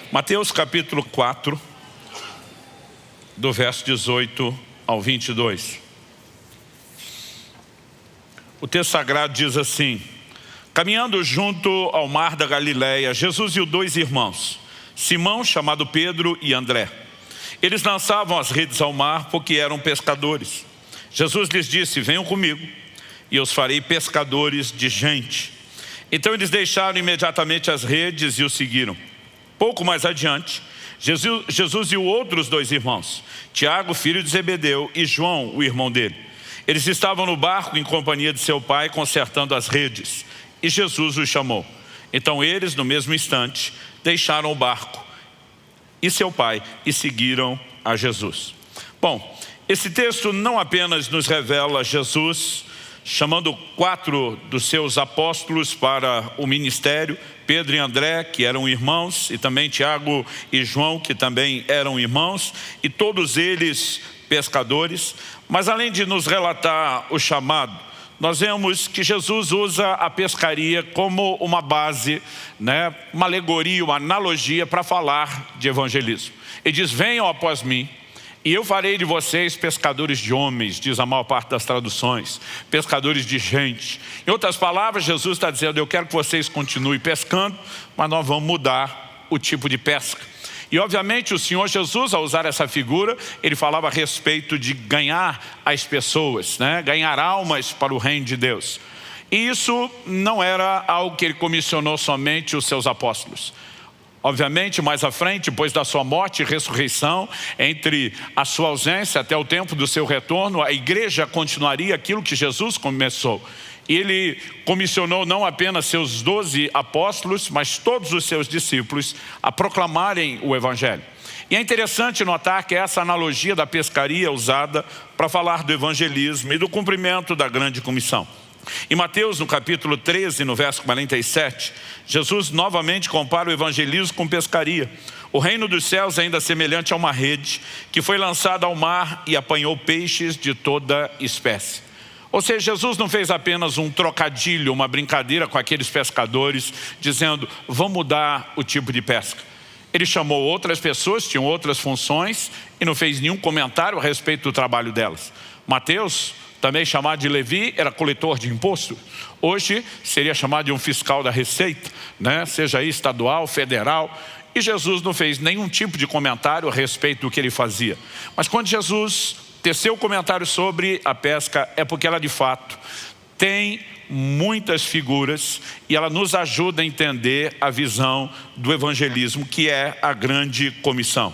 Mateus capítulo 4, do verso 18 ao 22. O texto sagrado diz assim: caminhando junto ao mar da Galileia, Jesus e os dois irmãos, Simão, chamado Pedro, e André. Eles lançavam as redes ao mar porque eram pescadores. Jesus lhes disse: venham comigo e eu os farei pescadores de gente. Então eles deixaram imediatamente as redes e o seguiram. Pouco mais adiante, Jesus e os outros dois irmãos, Tiago, filho de Zebedeu, e João, o irmão dele. Eles estavam no barco em companhia de seu pai, consertando as redes. E Jesus os chamou. Então eles, no mesmo instante, deixaram o barco e seu pai e seguiram a Jesus. Bom, esse texto não apenas nos revela Jesus chamando 4 dos seus apóstolos para o ministério, Pedro e André, que eram irmãos, e também Tiago e João, que também eram irmãos, e todos eles pescadores. Mas além de nos relatar o chamado, nós vemos que Jesus usa a pescaria como uma base, uma alegoria, uma analogia para falar de evangelismo. Ele diz: venham após mim e eu farei de vocês pescadores de homens, diz a maior parte das traduções, pescadores de gente. Em outras palavras, Jesus está dizendo: eu quero que vocês continuem pescando, mas nós vamos mudar o tipo de pesca. E obviamente o Senhor Jesus, ao usar essa figura, ele falava a respeito de ganhar as pessoas, ganhar almas para o reino de Deus. E isso não era algo que ele comissionou somente os seus apóstolos. Obviamente, mais à frente, depois da sua morte e ressurreição, entre a sua ausência até o tempo do seu retorno, a igreja continuaria aquilo que Jesus começou. E ele comissionou não apenas seus 12 apóstolos, mas todos os seus discípulos a proclamarem o evangelho. E é interessante notar que essa analogia da pescaria é usada para falar do evangelismo e do cumprimento da grande comissão. Em Mateus, no capítulo 13, no verso 47, Jesus novamente compara o evangelismo com pescaria. O reino dos céus é ainda semelhante a uma rede que foi lançada ao mar e apanhou peixes de toda espécie. Ou seja, Jesus não fez apenas um trocadilho, uma brincadeira com aqueles pescadores, dizendo: vamos mudar o tipo de pesca. Ele chamou outras pessoas, tinham outras funções, e não fez nenhum comentário a respeito do trabalho delas. Mateus, também chamado de Levi, era coletor de imposto. Hoje seria chamado de um fiscal da Receita, seja aí estadual, federal. E Jesus não fez nenhum tipo de comentário a respeito do que ele fazia. Mas quando Jesus teceu o comentário sobre a pesca, é porque ela de fato tem muitas figuras e ela nos ajuda a entender a visão do evangelismo, que é a grande comissão.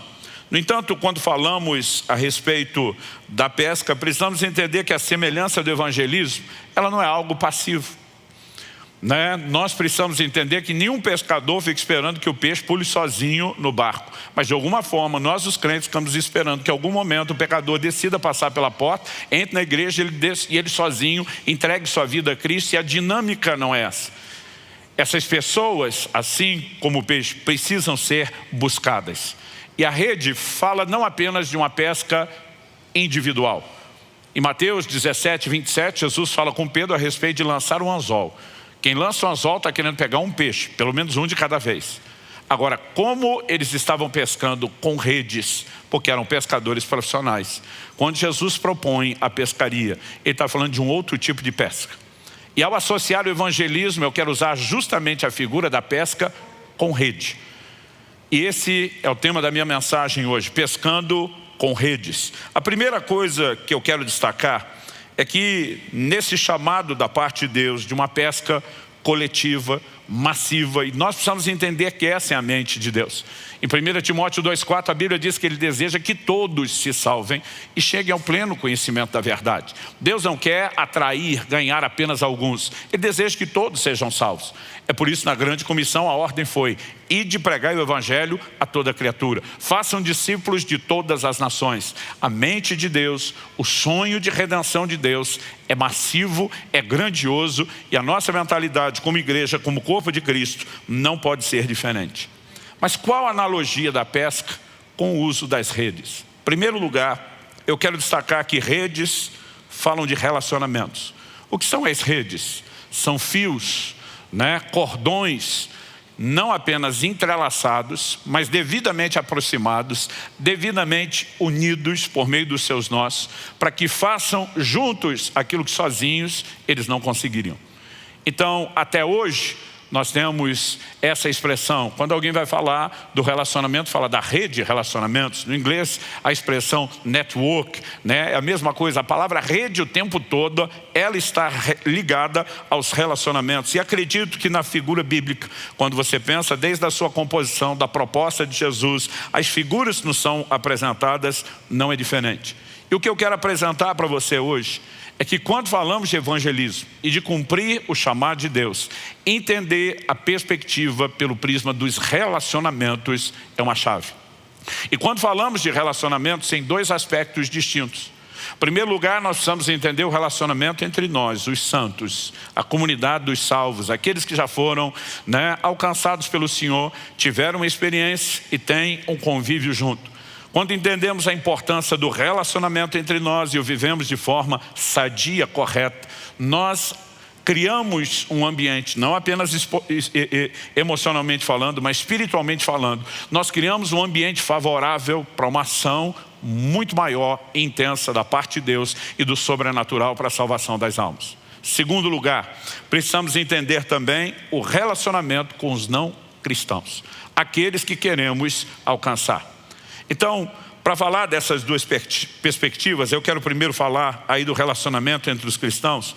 No entanto, quando falamos a respeito da pesca, precisamos entender que a semelhança do evangelismo, ela não é algo passivo. Nós precisamos entender que nenhum pescador fica esperando que o peixe pule sozinho no barco. Mas de alguma forma, nós os crentes ficamos esperando que em algum momento o pecador decida passar pela porta, entre na igreja e ele sozinho entregue sua vida a Cristo, e a dinâmica não é essa. Essas pessoas, assim como o peixe, precisam ser buscadas. E a rede fala não apenas de uma pesca individual. Em Mateus 17, 27, Jesus fala com Pedro a respeito de lançar um anzol. Quem lança um anzol está querendo pegar um peixe, pelo menos um de cada vez. Agora, como eles estavam pescando com redes, porque eram pescadores profissionais, quando Jesus propõe a pescaria, ele está falando de um outro tipo de pesca. E ao associar o evangelismo, eu quero usar justamente a figura da pesca com rede. E esse é o tema da minha mensagem hoje: pescando com redes. A primeira coisa que eu quero destacar é que nesse chamado da parte de Deus, de uma pesca coletiva, massiva, e nós precisamos entender que essa é a mente de Deus. Em 1 Timóteo 2,4, a Bíblia diz que ele deseja que todos se salvem e cheguem ao pleno conhecimento da verdade. Deus não quer atrair, ganhar apenas alguns. Ele deseja que todos sejam salvos. É por isso, na grande comissão, a ordem foi: ide pregar o evangelho a toda criatura. Façam discípulos de todas as nações. A mente de Deus, o sonho de redenção de Deus é massivo, é grandioso, e a nossa mentalidade como igreja, como corpo de Cristo, não pode ser diferente. Mas qual a analogia da pesca com o uso das redes? Em primeiro lugar, eu quero destacar que redes falam de relacionamentos. O que são as redes? São fios, cordões não apenas entrelaçados, mas devidamente aproximados, devidamente unidos por meio dos seus nós, para que façam juntos aquilo que sozinhos eles não conseguiriam. Então, até hoje, nós temos essa expressão. Quando alguém vai falar do relacionamento, fala da rede de relacionamentos. No inglês, a expressão network, né? É a mesma coisa. A palavra rede o tempo todo, ela está ligada aos relacionamentos. E acredito que na figura bíblica, quando você pensa desde a sua composição, da proposta de Jesus, as figuras que nos são apresentadas, não é diferente. E o que eu quero apresentar para você hoje é que quando falamos de evangelismo e de cumprir o chamado de Deus, entender a perspectiva pelo prisma dos relacionamentos é uma chave. E quando falamos de relacionamentos, tem dois aspectos distintos. Em primeiro lugar, nós precisamos entender o relacionamento entre nós, os santos, a comunidade dos salvos, aqueles que já foram, alcançados pelo Senhor, tiveram uma experiência e têm um convívio junto. Quando entendemos a importância do relacionamento entre nós e o vivemos de forma sadia, correta, nós criamos um ambiente, não apenas emocionalmente falando, mas espiritualmente falando. Nós criamos um ambiente favorável para uma ação muito maior e intensa da parte de Deus e do sobrenatural para a salvação das almas. Segundo lugar, precisamos entender também o relacionamento com os não cristãos, aqueles que queremos alcançar. Então, para falar dessas duas perspectivas, eu quero primeiro falar aí do relacionamento entre os cristãos.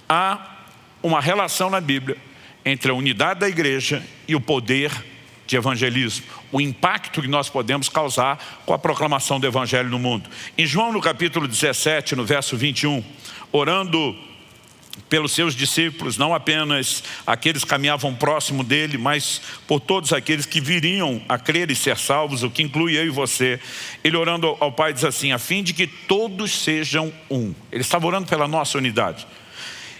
Há uma relação na Bíblia entre a unidade da igreja e o poder de evangelismo, o impacto que nós podemos causar com a proclamação do evangelho no mundo. Em João, no capítulo 17, no verso 21, orando pelos seus discípulos, não apenas aqueles que caminhavam próximo dele, mas por todos aqueles que viriam a crer e ser salvos, o que inclui eu e você. Ele orando ao Pai diz assim: a fim de que todos sejam um. Ele estava orando pela nossa unidade.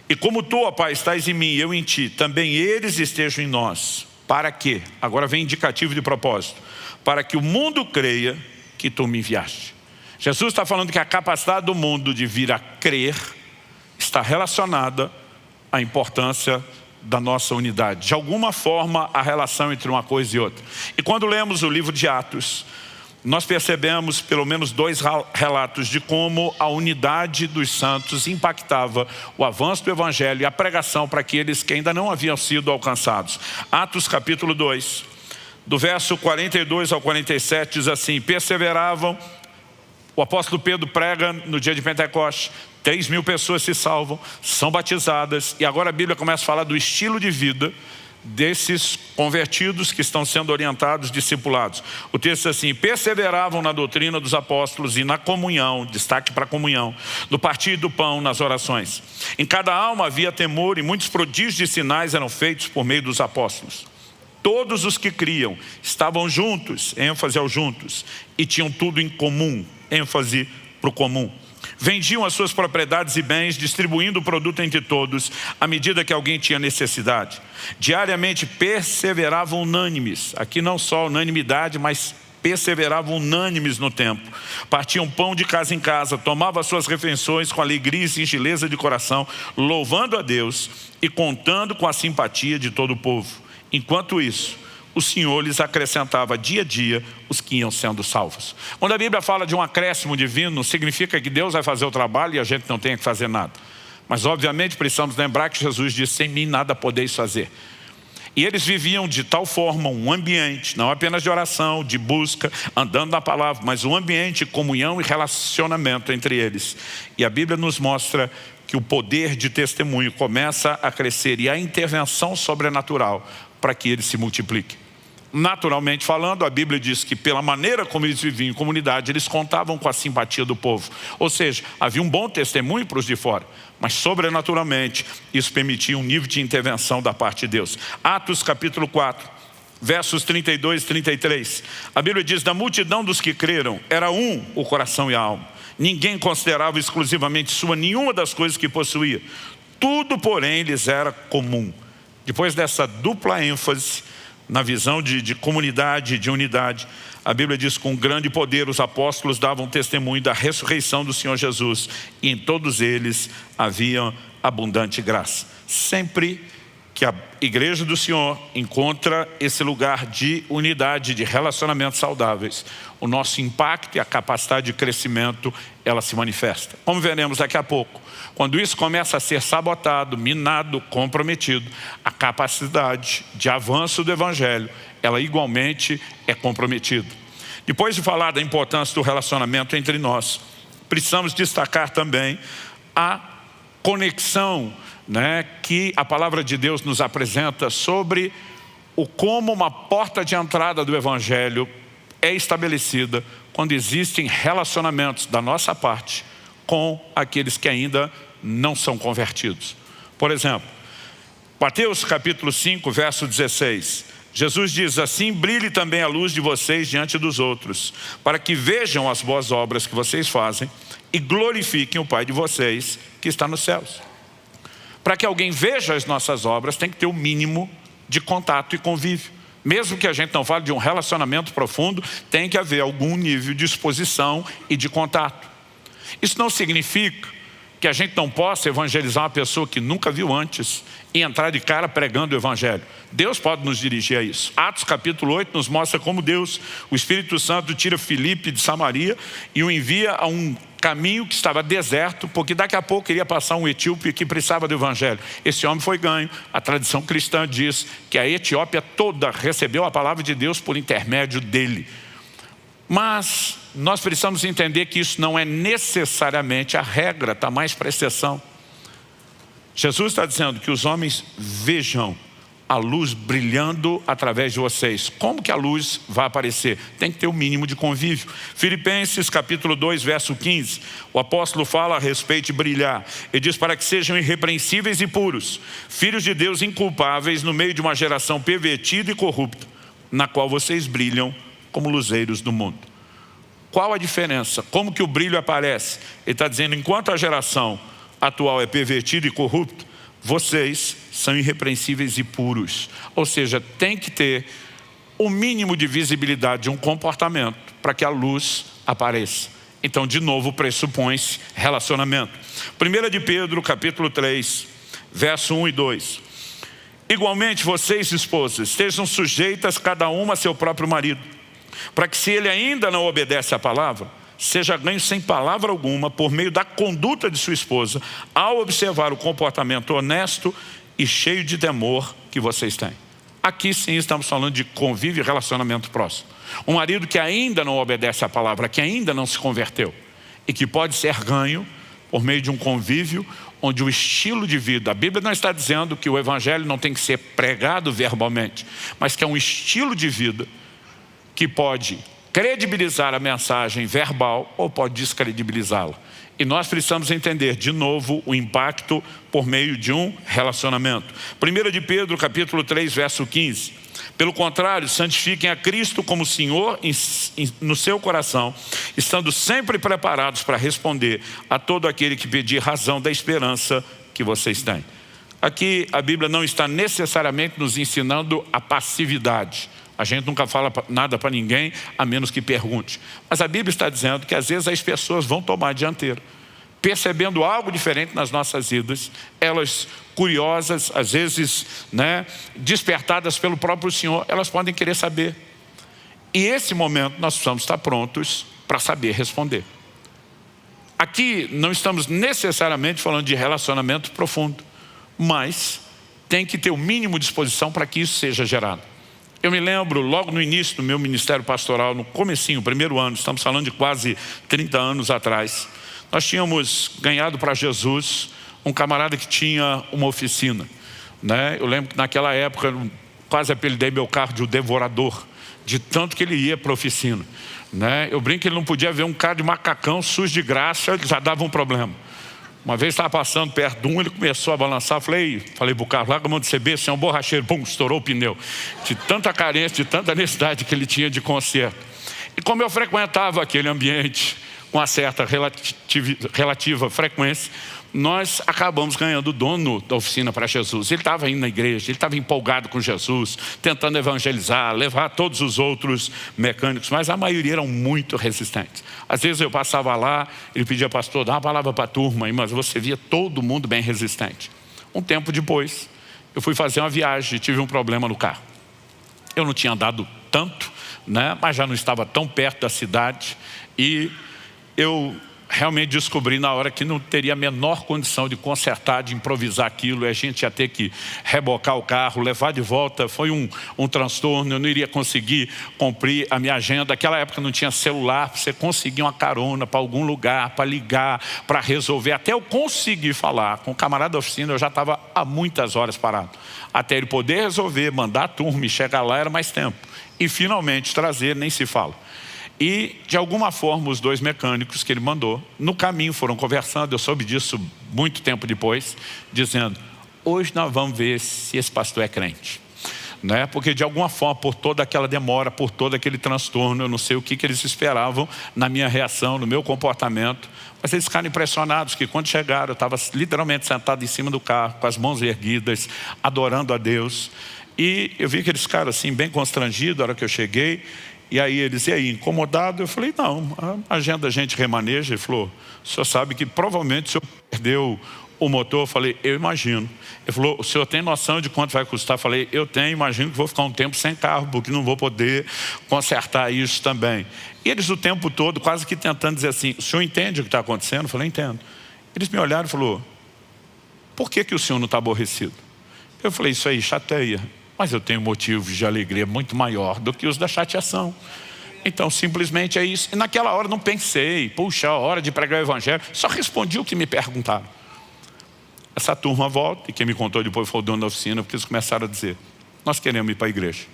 E como tu, ó Pai, estás em mim e eu em ti, também eles estejam em nós. Para quê? Agora vem indicativo de propósito. Para que o mundo creia que tu me enviaste. Jesus está falando que a capacidade do mundo de vir a crer está relacionada à importância da nossa unidade. De alguma forma, a relação entre uma coisa e outra. E quando lemos o livro de Atos, nós percebemos pelo menos dois relatos de como a unidade dos santos impactava o avanço do evangelho e a pregação para aqueles que ainda não haviam sido alcançados. Atos capítulo 2, do verso 42 ao 47, diz assim: perseveravam. O apóstolo Pedro prega no dia de Pentecostes, 3.000 pessoas se salvam, são batizadas, e agora a Bíblia começa a falar do estilo de vida desses convertidos que estão sendo orientados, discipulados. O texto diz assim: perseveravam na doutrina dos apóstolos e na comunhão, destaque para a comunhão, no partir do pão, nas orações. Em cada alma havia temor e muitos prodígios e sinais eram feitos por meio dos apóstolos. Todos os que criam estavam juntos, ênfase ao juntos, e tinham tudo em comum, ênfase para o comum. Vendiam as suas propriedades e bens, distribuindo o produto entre todos, à medida que alguém tinha necessidade. Diariamente perseveravam unânimes, aqui não só unanimidade, mas perseveravam unânimes no templo. Partiam pão de casa em casa, tomavam as suas refeições com alegria e singeleza de coração, louvando a Deus e contando com a simpatia de todo o povo. Enquanto isso, o Senhor lhes acrescentava dia a dia os que iam sendo salvos. Quando a Bíblia fala de um acréscimo divino, significa que Deus vai fazer o trabalho e a gente não tem que fazer nada. Mas obviamente precisamos lembrar que Jesus disse: sem mim nada podeis fazer. E eles viviam de tal forma um ambiente, não apenas de oração, de busca, andando na palavra, mas um ambiente de comunhão e relacionamento entre eles. E a Bíblia nos mostra que o poder de testemunho começa a crescer e a intervenção sobrenatural para que ele se multiplique. Naturalmente falando, a Bíblia diz que pela maneira como eles viviam em comunidade, eles contavam com a simpatia do povo. Ou seja, havia um bom testemunho para os de fora, mas sobrenaturalmente isso permitia um nível de intervenção da parte de Deus. Atos capítulo 4, versos 32 e 33. A Bíblia diz: da multidão dos que creram, era um o coração e a alma. Ninguém considerava exclusivamente sua nenhuma das coisas que possuía. Tudo, porém, lhes era comum. Depois dessa dupla ênfase na visão de comunidade, de unidade, a Bíblia diz: com grande poder os apóstolos davam testemunho da ressurreição do Senhor Jesus, e em todos eles havia abundante graça. Sempre que a igreja do Senhor encontra esse lugar de unidade, de relacionamentos saudáveis, o nosso impacto e a capacidade de crescimento, ela se manifesta. Como veremos daqui a pouco, quando isso começa a ser sabotado, minado, comprometido, a capacidade de avanço do Evangelho, ela igualmente é comprometida. Depois de falar da importância do relacionamento entre nós, precisamos destacar também a conexão, que a palavra de Deus nos apresenta sobre como uma porta de entrada do Evangelho é estabelecida quando existem relacionamentos da nossa parte com aqueles que ainda não são convertidos. Por exemplo, Mateus capítulo 5, verso 16. Jesus diz assim: brilhe também a luz de vocês diante dos outros, para que vejam as boas obras que vocês fazem e glorifiquem o Pai de vocês que está nos céus. Para que alguém veja as nossas obras, tem que ter o mínimo de contato e convívio. Mesmo que a gente não fale de um relacionamento profundo, tem que haver algum nível de exposição e de contato. Isso não significa que a gente não possa evangelizar uma pessoa que nunca viu antes e entrar de cara pregando o Evangelho. Deus pode nos dirigir a isso. Atos capítulo 8 nos mostra como Deus, o Espírito Santo, tira Filipe de Samaria e o envia a um caminho que estava deserto, porque daqui a pouco iria passar um etíope que precisava do Evangelho. Esse homem foi ganho. A tradição cristã diz que a Etiópia toda recebeu a palavra de Deus por intermédio dele. Mas nós precisamos entender que isso não é necessariamente a regra, está mais para exceção. Jesus está dizendo que os homens vejam a luz brilhando através de vocês. Como que a luz vai aparecer? Tem que ter o mínimo de convívio. Filipenses capítulo 2, verso 15, o apóstolo fala a respeito de brilhar. Ele diz: para que sejam irrepreensíveis e puros, filhos de Deus inculpáveis no meio de uma geração pervertida e corrupta, na qual vocês brilham como luzeiros do mundo. Qual a diferença? Como que o brilho aparece? Ele está dizendo, enquanto a geração atual é pervertida e corrupta, vocês são irrepreensíveis e puros. Ou seja, tem que ter o mínimo de visibilidade de um comportamento para que a luz apareça. Então, de novo, pressupõe-se relacionamento. 1 de Pedro, capítulo 3, verso 1 e 2. Igualmente, vocês, esposas, estejam sujeitas cada uma a seu próprio marido, para que, se ele ainda não obedece à palavra, seja ganho sem palavra alguma por meio da conduta de sua esposa, ao observar o comportamento honesto e cheio de temor que vocês têm. Aqui sim estamos falando de convívio e relacionamento próximo. Um marido que ainda não obedece à palavra, que ainda não se converteu e que pode ser ganho por meio de um convívio onde o estilo de vida, a Bíblia não está dizendo que o Evangelho não tem que ser pregado verbalmente, mas que é um estilo de vida que pode credibilizar a mensagem verbal ou pode descredibilizá-la. E nós precisamos entender, de novo, o impacto por meio de um relacionamento. 1 de Pedro, capítulo 3, verso 15. Pelo contrário, santifiquem a Cristo como Senhor no seu coração, estando sempre preparados para responder a todo aquele que pedir razão da esperança que vocês têm. Aqui a Bíblia não está necessariamente nos ensinando a passividade. A gente nunca fala nada para ninguém, a menos que pergunte. Mas a Bíblia está dizendo que às vezes as pessoas vão tomar a dianteira, percebendo algo diferente nas nossas vidas, elas curiosas, às vezes despertadas pelo próprio Senhor, elas podem querer saber. E esse momento nós precisamos estar prontos para saber responder. Aqui não estamos necessariamente falando de relacionamento profundo, mas tem que ter o mínimo de disposição para que isso seja gerado. Eu me lembro, logo no início do meu ministério pastoral, no comecinho, primeiro ano, estamos falando de quase 30 anos atrás, nós tínhamos ganhado para Jesus um camarada que tinha uma oficina. Eu lembro que naquela época, eu quase apelidei meu carro de o devorador, de tanto que ele ia para a oficina. Eu brinco que ele não podia ver um cara de macacão sujo de graxa, ele já dava um problema. Uma vez estava passando perto de um, ele começou a balançar, falei para o carro, larga a mão de CB, você é um borracheiro, pum, estourou o pneu. De tanta carência, de tanta necessidade que ele tinha de conserto. E como eu frequentava aquele ambiente com uma certa relativa frequência, nós acabamos ganhando o dono da oficina para Jesus. Ele estava indo na igreja, ele estava empolgado com Jesus, tentando evangelizar, levar todos os outros mecânicos, mas a maioria eram muito resistentes. Às vezes eu passava lá, ele pedia, pastor, dá uma palavra para a turma, mas você via todo mundo bem resistente. Um tempo depois, eu fui fazer uma viagem e tive um problema no carro. Eu não tinha andado tanto, né? Mas já não estava tão perto da cidade. E eu realmente descobri na hora que não teria a menor condição de consertar, de improvisar aquilo. E a gente ia ter que rebocar o carro, levar de volta. Foi um transtorno, eu não iria conseguir cumprir a minha agenda. Naquela época não tinha celular, para você conseguir uma carona para algum lugar, para ligar, para resolver. Até eu conseguir falar com o camarada da oficina, eu já estava há muitas horas parado. Até ele poder resolver, mandar a turma e chegar lá era mais tempo. E finalmente trazer, nem se fala. E de alguma forma os dois mecânicos que ele mandou, no caminho foram conversando, eu soube disso muito tempo depois, dizendo, hoje nós vamos ver se esse pastor é crente. Né? Porque de alguma forma, por toda aquela demora, por todo aquele transtorno, eu não sei o que eles esperavam na minha reação, no meu comportamento, mas eles ficaram impressionados que quando chegaram, eu estava literalmente sentado em cima do carro, com as mãos erguidas, adorando a Deus. E eu vi que eles ficaram assim, bem constrangidos na hora que eu cheguei. E aí eles, e aí, incomodado? Eu falei, não, a agenda a gente remaneja. Ele falou, o senhor sabe que provavelmente o senhor perdeu o motor? Eu falei, eu imagino. Ele falou, o senhor tem noção de quanto vai custar? Eu falei, eu tenho, imagino que vou ficar um tempo sem carro, porque não vou poder consertar isso também. E eles o tempo todo quase que tentando dizer assim, o senhor entende o que está acontecendo? Eu falei, entendo. Eles me olharam e falaram, por que o senhor não está aborrecido? Eu falei, isso aí chateia. Mas eu tenho motivos de alegria muito maior do que os da chateação. Então, simplesmente é isso. E naquela hora não pensei, puxa, a hora de pregar o evangelho. Só respondi o que me perguntaram. Essa turma volta, e quem me contou depois foi o dono da oficina, porque eles começaram a dizer, nós queremos ir para a igreja.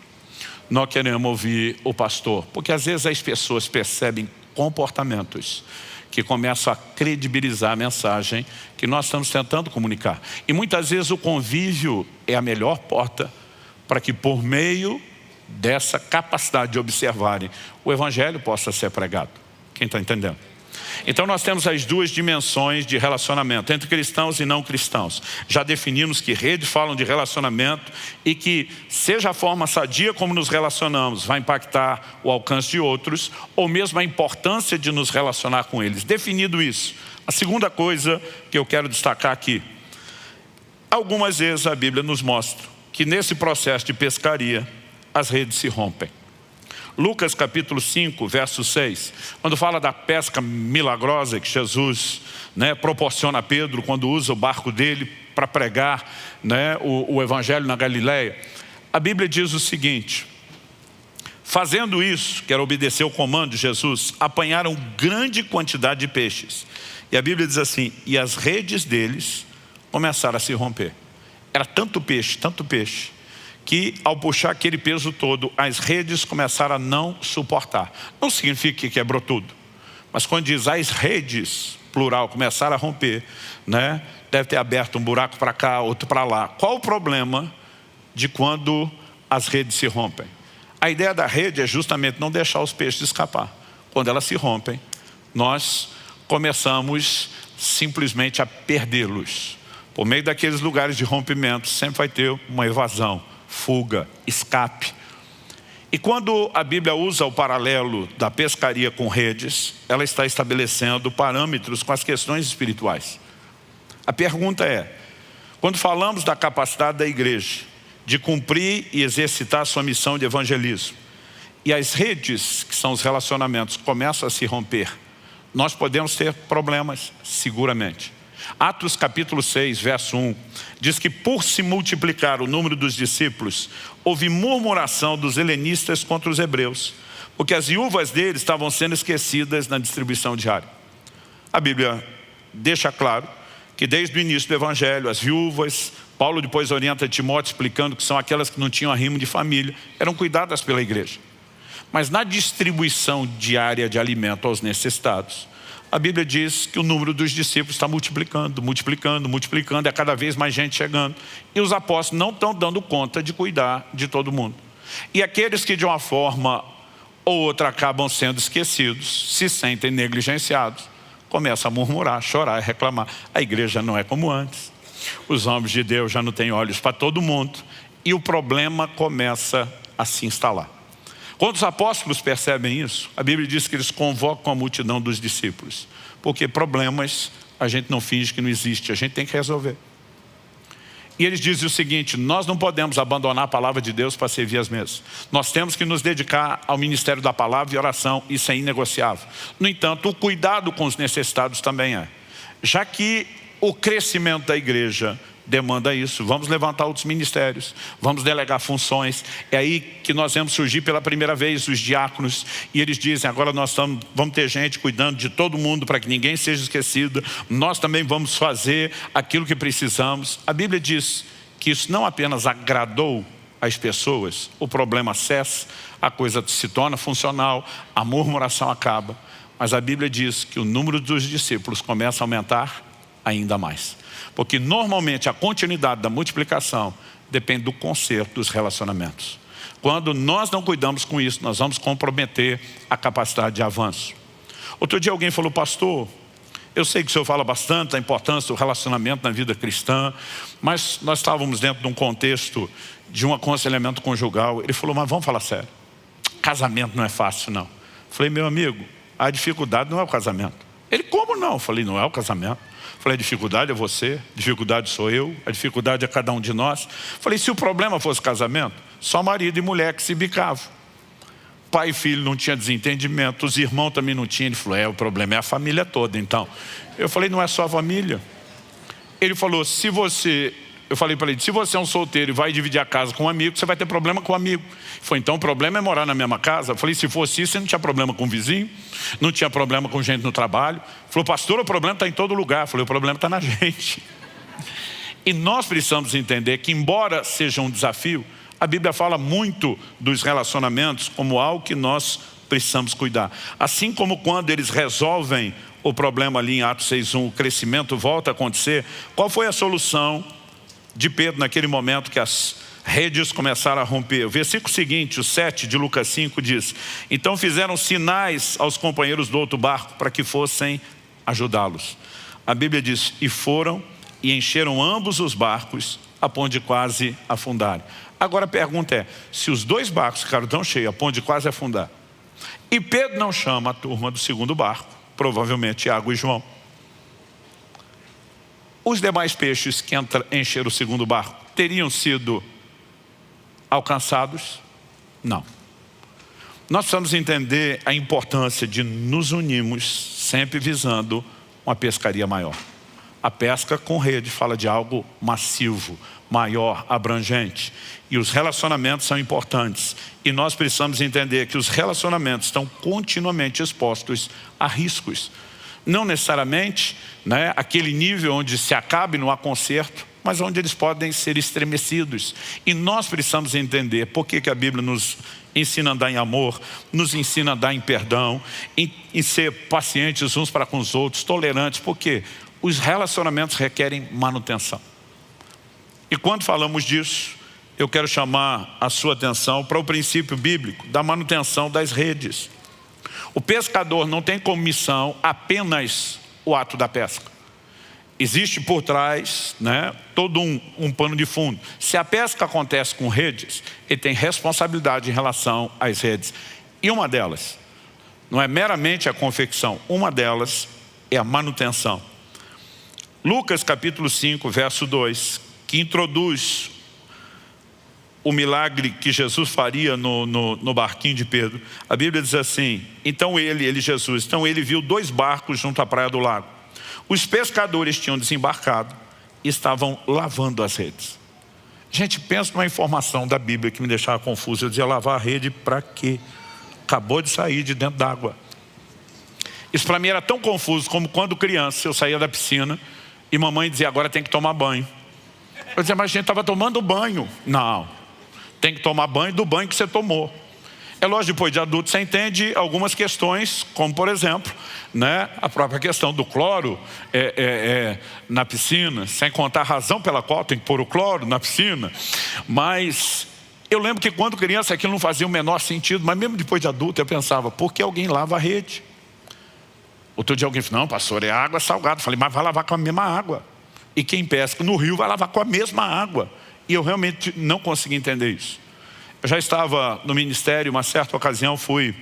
Nós queremos ouvir o pastor. Porque às vezes as pessoas percebem comportamentos que começam a credibilizar a mensagem que nós estamos tentando comunicar. E muitas vezes o convívio é a melhor porta para que por meio dessa capacidade de observarem, o evangelho possa ser pregado. Quem está entendendo? Então nós temos as duas dimensões de relacionamento, entre cristãos e não cristãos. Já definimos que redes falam de relacionamento e que seja a forma sadia como nos relacionamos, vai impactar o alcance de outros, ou mesmo a importância de nos relacionar com eles. Definido isso, a segunda coisa que eu quero destacar aqui, algumas vezes a Bíblia nos mostra que nesse processo de pescaria, as redes se rompem. Lucas capítulo 5, verso 6, quando fala da pesca milagrosa que Jesus proporciona a Pedro quando usa o barco dele para pregar o evangelho na Galileia, a Bíblia diz o seguinte, fazendo isso, que era obedecer o comando de Jesus, apanharam grande quantidade de peixes. E a Bíblia diz assim, e as redes deles começaram a se romper. Era tanto peixe, que ao puxar aquele peso todo, as redes começaram a não suportar. Não significa que quebrou tudo. Mas quando diz as redes, plural, começaram a romper, deve ter aberto um buraco para cá, outro para lá. Qual o problema de quando as redes se rompem? A ideia da rede é justamente não deixar os peixes escapar. Quando elas se rompem, nós começamos simplesmente a perdê-los. Por meio daqueles lugares de rompimento, sempre vai ter uma evasão, fuga, escape. E quando a Bíblia usa o paralelo da pescaria com redes, ela está estabelecendo parâmetros com as questões espirituais. A pergunta é, quando falamos da capacidade da igreja de cumprir e exercitar sua missão de evangelismo, e as redes, que são os relacionamentos, começam a se romper, nós podemos ter problemas, seguramente. Atos capítulo 6, verso 1, diz que por se multiplicar o número dos discípulos, houve murmuração dos helenistas contra os hebreus, porque as viúvas deles estavam sendo esquecidas na distribuição diária. A Bíblia deixa claro que desde o início do evangelho, as viúvas, Paulo depois orienta Timóteo explicando que são aquelas que não tinham arrimo de família, eram cuidadas pela igreja. Mas na distribuição diária de alimento aos necessitados, a Bíblia diz que o número dos discípulos está multiplicando, é cada vez mais gente chegando. E os apóstolos não estão dando conta de cuidar de todo mundo. E aqueles que de uma forma ou outra acabam sendo esquecidos, se sentem negligenciados, começam a murmurar, chorar e reclamar. A igreja não é como antes. Os homens de Deus já não têm olhos para todo mundo. E o problema começa a se instalar. Quando os apóstolos percebem isso, a Bíblia diz que eles convocam a multidão dos discípulos. Porque problemas a gente não finge que não existe, a gente tem que resolver. E eles dizem o seguinte: nós não podemos abandonar a palavra de Deus para servir as mesas. Nós temos que nos dedicar ao ministério da palavra e oração, isso é inegociável. No entanto, o cuidado com os necessitados também é. Já que o crescimento da igreja demanda isso, vamos levantar outros ministérios, vamos delegar funções. É aí que nós vemos surgir pela primeira vez os diáconos, e eles dizem: agora nós vamos ter gente cuidando de todo mundo para que ninguém seja esquecido, nós também vamos fazer aquilo que precisamos. A Bíblia diz que isso não apenas agradou as pessoas, o problema cessa, a coisa se torna funcional, a murmuração acaba, mas a Bíblia diz que o número dos discípulos começa a aumentar ainda mais. Porque normalmente a continuidade da multiplicação depende do conserto dos relacionamentos. Quando nós não cuidamos com isso, nós vamos comprometer a capacidade de avanço. Outro dia alguém falou: pastor, eu sei que o senhor fala bastante da importância do relacionamento na vida cristã, mas nós estávamos dentro de um contexto de um aconselhamento conjugal. Ele falou: mas vamos falar sério, casamento não é fácil não. Eu falei: meu amigo, a dificuldade não é o casamento. Ele: como não? Eu falei: não é o casamento. Falei: a dificuldade é você, a dificuldade sou eu, a dificuldade é cada um de nós. Falei: se o problema fosse casamento, só marido e mulher que se bicavam. Pai e filho não tinha desentendimento, os irmãos também não tinham. Ele falou: o problema é a família toda então. Eu falei: não é só a família. Ele falou: eu falei para ele: se você é um solteiro e vai dividir a casa com um amigo, você vai ter problema com o amigo. Ele falou: então o problema é morar na mesma casa? Eu falei: se fosse isso, você não tinha problema com o vizinho, não tinha problema com gente no trabalho. Ele falou: pastor, o problema está em todo lugar. Eu falei: o problema está na gente. E nós precisamos entender que, embora seja um desafio, a Bíblia fala muito dos relacionamentos como algo que nós precisamos cuidar. Assim como quando eles resolvem o problema ali em Atos 6:1, o crescimento volta a acontecer. Qual foi a solução de Pedro naquele momento que as redes começaram a romper? O versículo seguinte, o 7 de Lucas 5 diz: então fizeram sinais aos companheiros do outro barco para que fossem ajudá-los. A Bíblia diz: e foram e encheram ambos os barcos a ponto de quase afundarem. Agora a pergunta é: se os dois barcos ficaram tão cheios a ponto de quase afundar, e Pedro não chama a turma do segundo barco, provavelmente Tiago e João, os demais peixes que encheram o segundo barco teriam sido alcançados? Não. Nós precisamos entender a importância de nos unirmos sempre visando uma pescaria maior. A pesca com rede fala de algo massivo, maior, abrangente. E os relacionamentos são importantes. E nós precisamos entender que os relacionamentos estão continuamente expostos a riscos. Não necessariamente aquele nível onde se acabe, não há conserto, mas onde eles podem ser estremecidos. E nós precisamos entender por que a Bíblia nos ensina a andar em amor, nos ensina a andar em perdão, em ser pacientes uns para com os outros, tolerantes. Por quê? Os relacionamentos requerem manutenção. E quando falamos disso, eu quero chamar a sua atenção para o princípio bíblico da manutenção das redes. O pescador não tem como missão apenas o ato da pesca. Existe por trás todo um pano de fundo. Se a pesca acontece com redes, ele tem responsabilidade em relação às redes. E uma delas, não é meramente a confecção, uma delas é a manutenção. Lucas capítulo 5, verso 2, que introduz o milagre que Jesus faria no barquinho de Pedro. A Bíblia diz assim: então Jesus viu 2 barcos junto à praia do lago. Os pescadores tinham desembarcado e estavam lavando as redes. Gente, pensa numa informação da Bíblia que me deixava confuso. Eu dizia: lavar a rede para quê? Acabou de sair de dentro d'água. Isso para mim era tão confuso como quando criança eu saía da piscina e mamãe dizia: agora tem que tomar banho. Eu dizia: mas a gente estava tomando banho. Não, tem que tomar banho do banho que você tomou. É lógico, depois de adulto você entende algumas questões, como por exemplo, a própria questão do cloro na piscina, sem contar a razão pela qual tem que pôr o cloro na piscina. Mas eu lembro que quando criança aquilo não fazia o menor sentido, mas mesmo depois de adulto eu pensava: por que alguém lava a rede? Outro dia alguém falou: não, pastor, é água salgada. Eu falei: mas vai lavar com a mesma água. E quem pesca no rio vai lavar com a mesma água. E eu realmente não consegui entender isso. Eu já estava no ministério, uma certa ocasião fui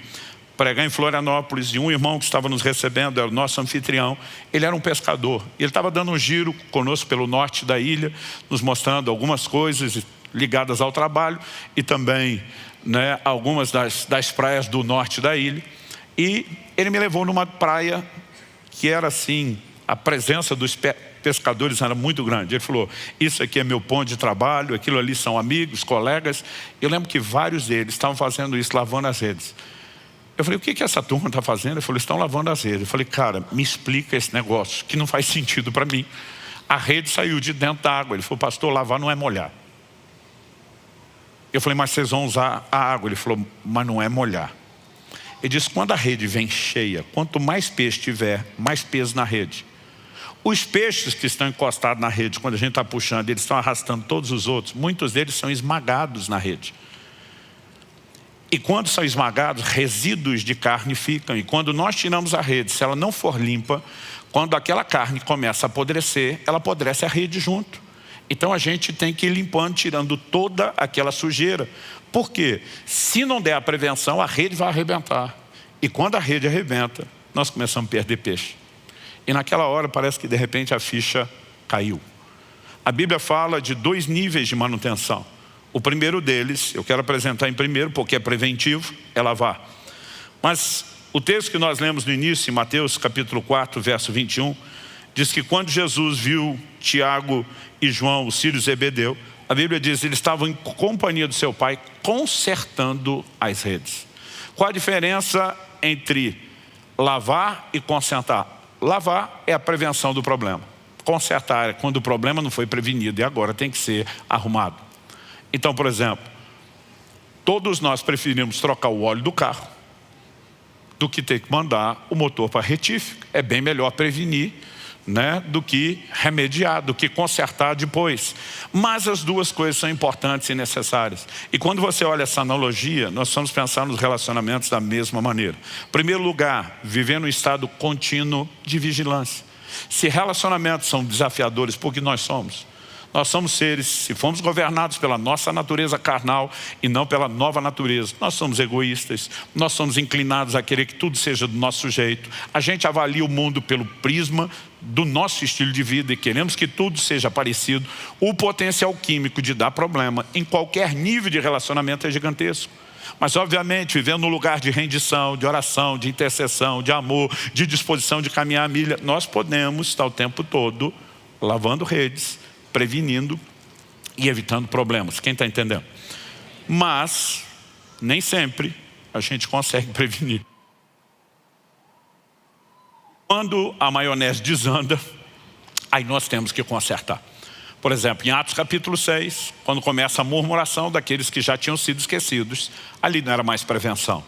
pregar em Florianópolis, e um irmão que estava nos recebendo, era o nosso anfitrião, ele era um pescador. Ele estava dando um giro conosco pelo norte da ilha, nos mostrando algumas coisas ligadas ao trabalho e também, né, algumas das praias do norte da ilha. E ele me levou numa praia que era assim, a presença dos pescadores era muito grande. Ele falou, isso aqui é meu ponto de trabalho, aquilo ali são amigos, colegas. Eu lembro que vários deles estavam fazendo isso, lavando as redes. Eu falei, o que essa turma está fazendo? Ele falou, estão lavando as redes. Eu falei, cara, me explica esse negócio, que não faz sentido para mim. A rede saiu de dentro da água. Ele falou, pastor, lavar não é molhar. Eu falei, mas vocês vão usar a água. Ele falou, mas não é molhar. Ele disse, quando a rede vem cheia, quanto mais peixe tiver, mais peso na rede. Os peixes que estão encostados na rede, quando a gente está puxando, eles estão arrastando todos os outros. Muitos deles são esmagados na rede. E quando são esmagados, resíduos de carne ficam. E quando nós tiramos a rede, se ela não for limpa, quando aquela carne começa a apodrecer, ela apodrece a rede junto. Então a gente tem que ir limpando, tirando toda aquela sujeira. Por quê? Se não der a prevenção, a rede vai arrebentar. E quando a rede arrebenta, nós começamos a perder peixe. E naquela hora parece que de repente a ficha caiu. A Bíblia fala de 2 níveis de manutenção. O primeiro deles, eu quero apresentar em primeiro, porque é preventivo, é lavar. Mas o texto que nós lemos no início, em Mateus capítulo 4, verso 21, diz que quando Jesus viu Tiago e João, os filhos de Zebedeu, a Bíblia diz que eles estavam em companhia do seu pai, consertando as redes. Qual a diferença entre lavar e consertar? Lavar é a prevenção do problema. Consertar é quando o problema não foi prevenido e agora tem que ser arrumado. Então, por exemplo, todos nós preferimos trocar o óleo do carro do que ter que mandar o motor para retífica. É bem melhor prevenir, né, do que remediar, do que consertar depois. Mas as duas coisas são importantes e necessárias. E quando você olha essa analogia, nós vamos pensar nos relacionamentos da mesma maneira. Em primeiro lugar, viver num estado contínuo de vigilância. Se relacionamentos são desafiadores, porque nós somos seres, se fomos governados pela nossa natureza carnal e não pela nova natureza, nós somos egoístas, nós somos inclinados a querer que tudo seja do nosso jeito. A gente avalia o mundo pelo prisma do nosso estilo de vida e queremos que tudo seja parecido. O potencial químico de dar problema em qualquer nível de relacionamento é gigantesco. Mas obviamente, vivendo num lugar de rendição, de oração, de intercessão, de amor, de disposição de caminhar a milha, nós podemos estar o tempo todo lavando redes, prevenindo e evitando problemas. Quem está entendendo? Mas nem sempre a gente consegue prevenir. Quando a maionese desanda, aí nós temos que consertar. Por exemplo, em Atos capítulo 6, quando começa a murmuração daqueles que já tinham sido esquecidos, ali não era mais prevenção.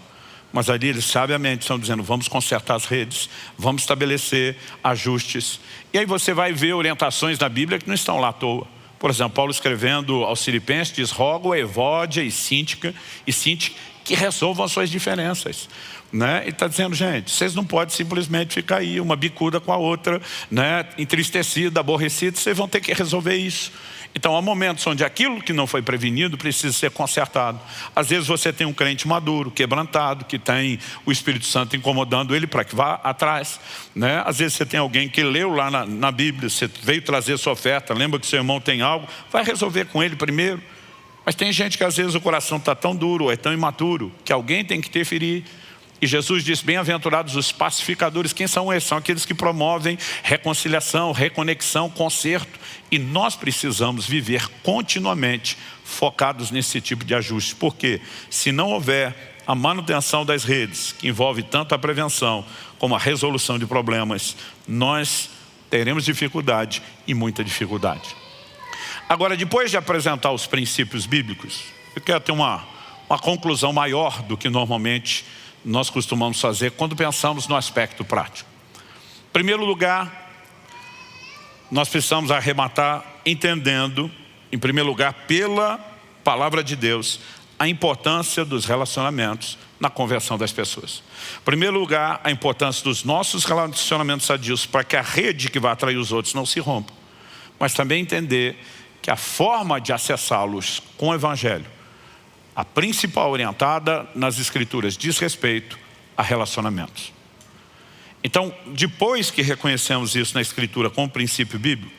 Mas ali eles sabiamente estão dizendo, vamos consertar as redes, vamos estabelecer ajustes. E aí você vai ver orientações na Bíblia que não estão lá à toa. Por exemplo, Paulo escrevendo aos Filipenses diz, rogo a Evódia e Síntica que resolvam as suas diferenças. Né? Ele está dizendo, gente, vocês não podem simplesmente ficar aí, uma bicuda com a outra, né? Entristecida, aborrecida, vocês vão ter que resolver isso. Então há momentos onde aquilo que não foi prevenido precisa ser consertado. Às vezes você tem um crente maduro, quebrantado, que tem o Espírito Santo incomodando ele para que vá atrás, né? Às vezes você tem alguém que leu lá na Bíblia, você veio trazer sua oferta, lembra que seu irmão tem algo, vai resolver com ele primeiro. Mas tem gente que às vezes o coração está tão duro, ou é tão imaturo, que alguém tem que interferir. E Jesus diz, bem-aventurados os pacificadores. Quem são esses? São aqueles que promovem reconciliação, reconexão, conserto. E nós precisamos viver continuamente focados nesse tipo de ajuste. Porque se não houver a manutenção das redes, que envolve tanto a prevenção como a resolução de problemas, nós teremos dificuldade e muita dificuldade. Agora, depois de apresentar os princípios bíblicos, eu quero ter uma conclusão maior do que normalmente nós costumamos fazer quando pensamos no aspecto prático. Em primeiro lugar, nós precisamos arrematar entendendo, em primeiro lugar, pela palavra de Deus, a importância dos relacionamentos na conversão das pessoas. Em primeiro lugar, a importância dos nossos relacionamentos sadios para que a rede que vai atrair os outros não se rompa. Mas também entender que a forma de acessá-los com o Evangelho, a principal orientada nas Escrituras, diz respeito a relacionamentos. Então, depois que reconhecemos isso na Escritura como princípio bíblico,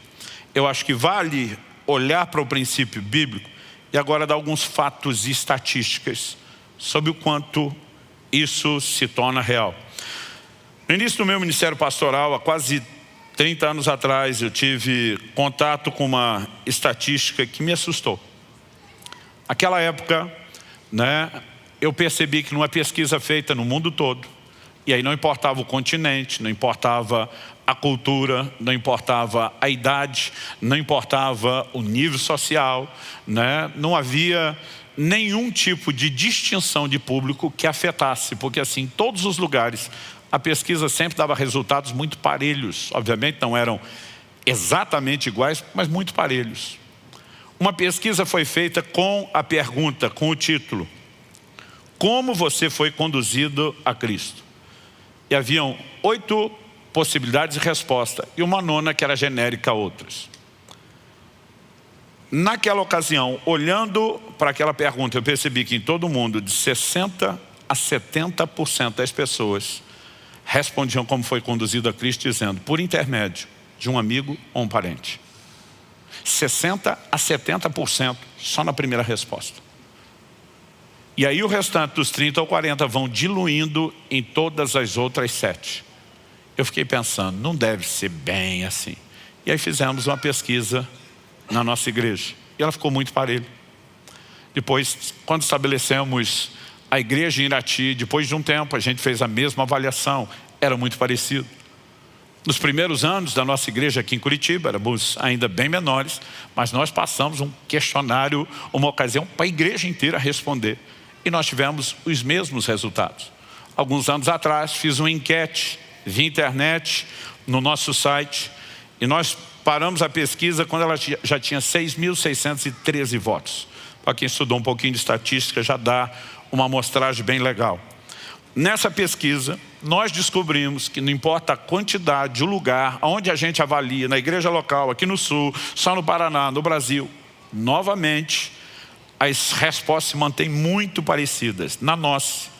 eu acho que vale olhar para o princípio bíblico e agora dar alguns fatos e estatísticas sobre o quanto isso se torna real. No início do meu ministério pastoral, há quase 30 anos atrás, eu tive contato com uma estatística que me assustou. Naquela época, eu percebi que numa pesquisa feita no mundo todo, e aí não importava o continente, não importava a cultura, não importava a idade, não importava o nível social, não havia nenhum tipo de distinção de público que afetasse, porque assim, em todos os lugares, a pesquisa sempre dava resultados muito parelhos. Obviamente não eram exatamente iguais, mas muito parelhos. Uma pesquisa foi feita com a pergunta, com o título: como você foi conduzido a Cristo? E haviam 8 possibilidades de resposta e uma nona que era genérica a outras. Naquela ocasião, olhando para aquela pergunta, eu percebi que em todo mundo, de 60% a 70% das pessoas respondiam como foi conduzido a Cristo, dizendo, por intermédio de um amigo ou um parente. 60% a 70% só na primeira resposta. E aí o restante dos 30% ou 40% vão diluindo em todas as outras 7. Eu fiquei pensando, não deve ser bem assim. E aí fizemos uma pesquisa na nossa igreja. E ela ficou muito parelha. Depois, quando estabelecemos a igreja em Irati, depois de um tempo, a gente fez a mesma avaliação. Era muito parecido. Nos primeiros anos da nossa igreja aqui em Curitiba, éramos ainda bem menores, mas nós passamos um questionário, uma ocasião para a igreja inteira responder. E nós tivemos os mesmos resultados. Alguns anos atrás, fiz uma enquete via internet no nosso site. E nós paramos a pesquisa quando ela já tinha 6.613 votos. Para quem estudou um pouquinho de estatística, já dá uma amostragem bem legal. Nessa pesquisa, nós descobrimos que não importa a quantidade, o lugar, onde a gente avalia, na igreja local, aqui no Sul, só no Paraná, no Brasil, novamente, as respostas se mantêm muito parecidas. Na nossa,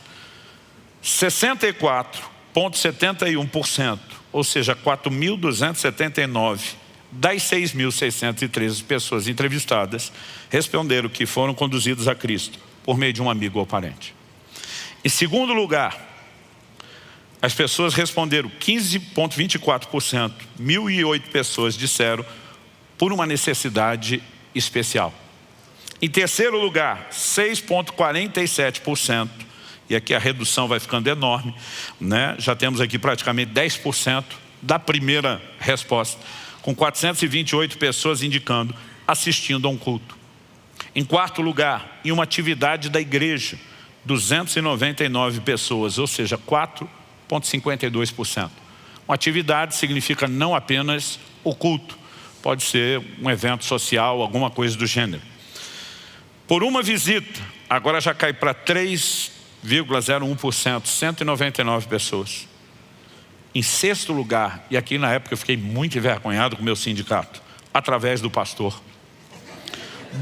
64,71%, ou seja, 4.279 das 6.613 pessoas entrevistadas responderam que foram conduzidos a Cristo por meio de um amigo ou parente. Em segundo lugar, as pessoas responderam 15,24%, 1.008 pessoas disseram por uma necessidade especial. Em terceiro lugar, 6,47%, e aqui a redução vai ficando enorme, já temos aqui praticamente 10% da primeira resposta, com 428 pessoas indicando assistindo a um culto. Em quarto lugar, em uma atividade da igreja, 299 pessoas, ou seja, 4,52%. Uma atividade significa não apenas o culto, pode ser um evento social, alguma coisa do gênero. Por uma visita, agora já cai para 3,01%, 199 pessoas. Em sexto lugar, e aqui na época eu fiquei muito envergonhado com o meu sindicato, através do pastor.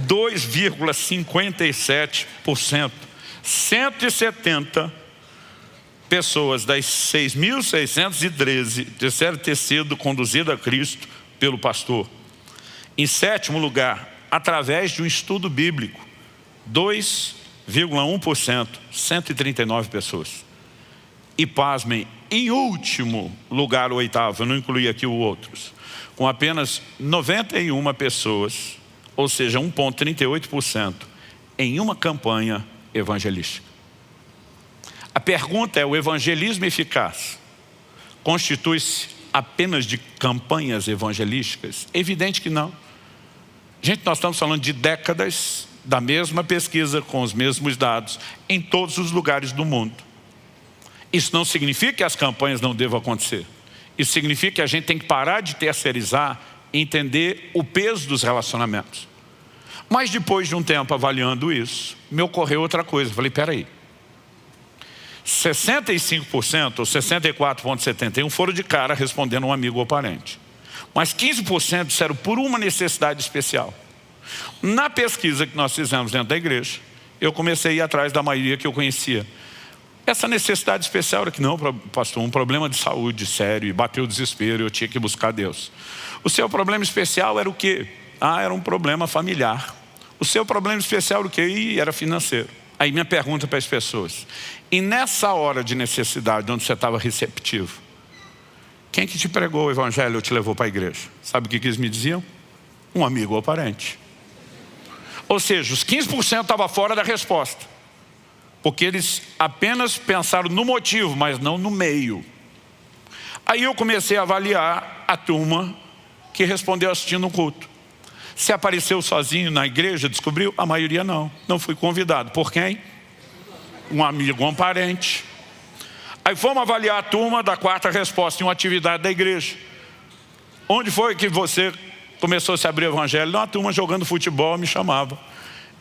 2,57%, 170 pessoas das 6.613 disseram ter sido conduzidas a Cristo pelo pastor. Em sétimo lugar, através de um estudo bíblico, 2,1%, 139 pessoas. E pasmem, em último lugar, o oitavo, eu não incluí aqui os outros, com apenas 91 pessoas, ou seja, 1,38%, em uma campanha evangelística. A pergunta é, o evangelismo eficaz constitui-se apenas de campanhas evangelísticas? Evidente que não. Gente, nós estamos falando de décadas da mesma pesquisa, com os mesmos dados, em todos os lugares do mundo. Isso não significa que as campanhas não devam acontecer. Isso significa que a gente tem que parar de terceirizar e entender o peso dos relacionamentos. Mas depois de um tempo avaliando isso, me ocorreu outra coisa. Eu falei, peraí. 65% ou 64,71% foram de cara respondendo um amigo ou parente. Mas 15% disseram por uma necessidade especial. Na pesquisa que nós fizemos dentro da igreja, eu comecei a ir atrás da maioria que eu conhecia. Essa necessidade especial era que não, pastor, um problema de saúde sério, e bateu o desespero, eu tinha que buscar Deus. O seu problema especial era o quê? Era um problema familiar. O seu problema especial era o quê? Era financeiro. Aí minha pergunta para as pessoas: e nessa hora de necessidade, onde você estava receptivo, quem que te pregou o evangelho ou te levou para a igreja? Sabe o que eles me diziam? Um amigo ou parente. Ou seja, os 15% estavam fora da resposta, porque eles apenas pensaram no motivo, mas não no meio. Aí eu comecei a avaliar a turma que respondeu assistindo um culto. Se apareceu sozinho na igreja, descobriu? A maioria não. Não fui convidado. Por quem? Um amigo ou um parente. Aí fomos avaliar a turma da quarta resposta em uma atividade da igreja. Onde foi que você começou a se abrir o evangelho? Não, a turma jogando futebol me chamava.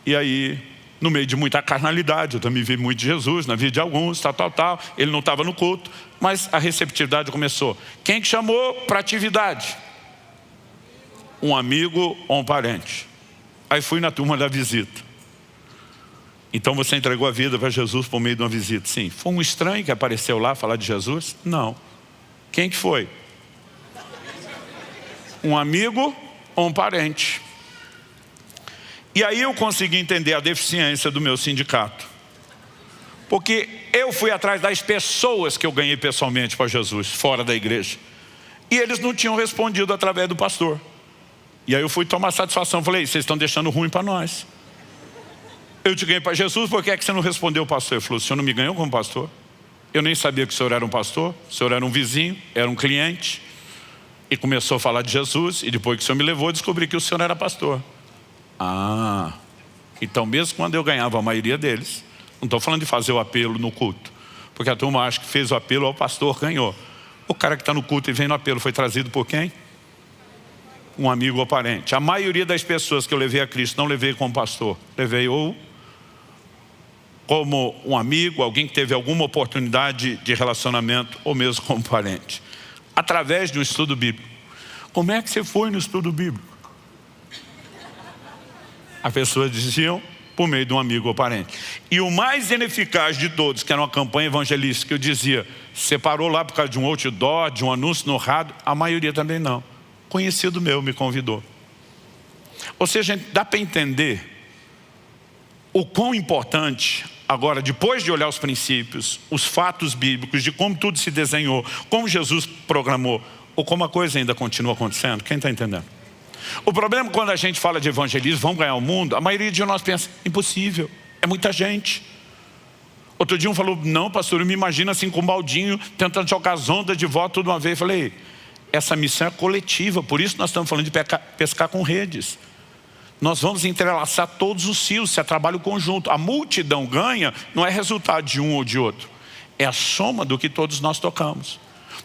E aí, no meio de muita carnalidade, eu também vi muito de Jesus na vida de alguns, tal. Ele não estava no culto, mas a receptividade começou. Quem que chamou para atividade? Um amigo ou um parente. Aí fui na turma da visita. Então você entregou a vida para Jesus por meio de uma visita? Sim. Foi um estranho que apareceu lá falar de Jesus? Não. Quem que foi? Um amigo ou um parente. E aí eu consegui entender a deficiência do meu sindicato. Porque eu fui atrás das pessoas que eu ganhei pessoalmente para Jesus, fora da igreja. E eles não tinham respondido através do pastor. E aí eu fui tomar satisfação, falei: vocês estão deixando ruim para nós. Eu te ganhei para Jesus, por que é que você não respondeu o pastor? Ele falou: o senhor não me ganhou como pastor? Eu nem sabia que o senhor era um pastor, o senhor era um vizinho, era um cliente. E começou a falar de Jesus, e depois que o senhor me levou, eu descobri que o senhor era pastor. Então mesmo quando eu ganhava a maioria deles, não estou falando de fazer o apelo no culto, porque a turma acha que fez o apelo ao pastor, ganhou. O cara que está no culto e vem no apelo foi trazido por quem? Um amigo ou parente. A maioria das pessoas que eu levei a Cristo não levei como pastor, levei ou como um amigo, alguém que teve alguma oportunidade de relacionamento, ou mesmo como parente, através de um estudo bíblico. Como é que você foi no estudo bíblico? As pessoas diziam: por meio de um amigo ou parente. E o mais ineficaz de todos, que era uma campanha evangelística, eu dizia: você parou lá por causa de um outdoor, de um anúncio no rádio? A maioria também não. Conhecido meu me convidou. Ou seja, dá para entender o quão importante, agora, depois de olhar os princípios, os fatos bíblicos, de como tudo se desenhou, como Jesus programou, ou como a coisa ainda continua acontecendo. Quem está entendendo? O problema quando a gente fala de evangelismo, vamos ganhar o mundo, a maioria de nós pensa: impossível, é muita gente. Outro dia um falou: não, pastor, eu me imagino assim com um baldinho, tentando jogar as ondas de volta toda uma vez. Eu falei: essa missão é coletiva, por isso nós estamos falando de pescar com redes. Nós vamos entrelaçar todos os fios, se é trabalho conjunto. A multidão ganha, não é resultado de um ou de outro, é a soma do que todos nós tocamos.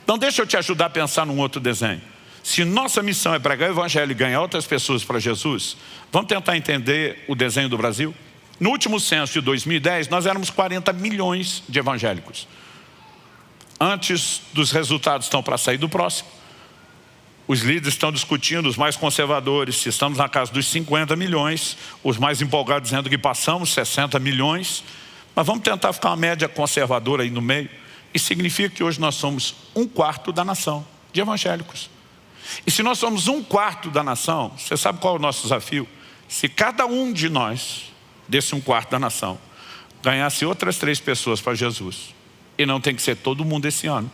Então deixa eu te ajudar a pensar num outro desenho. Se nossa missão é pregar o evangelho e ganhar outras pessoas para Jesus, vamos tentar entender o desenho do Brasil? No último censo de 2010, nós éramos 40 milhões de evangélicos. Antes dos resultados estão para sair do próximo. Os líderes estão discutindo, os mais conservadores, se estamos na casa dos 50 milhões, os mais empolgados dizendo que passamos 60 milhões. Mas vamos tentar ficar uma média conservadora aí no meio. Isso significa que hoje nós somos 1/4 da nação de evangélicos. E se nós somos 1/4 da nação, você sabe qual é o nosso desafio? Se cada um de nós, desse 1/4 da nação, ganhasse outras 3 pessoas para Jesus, e não tem que ser todo mundo esse ano,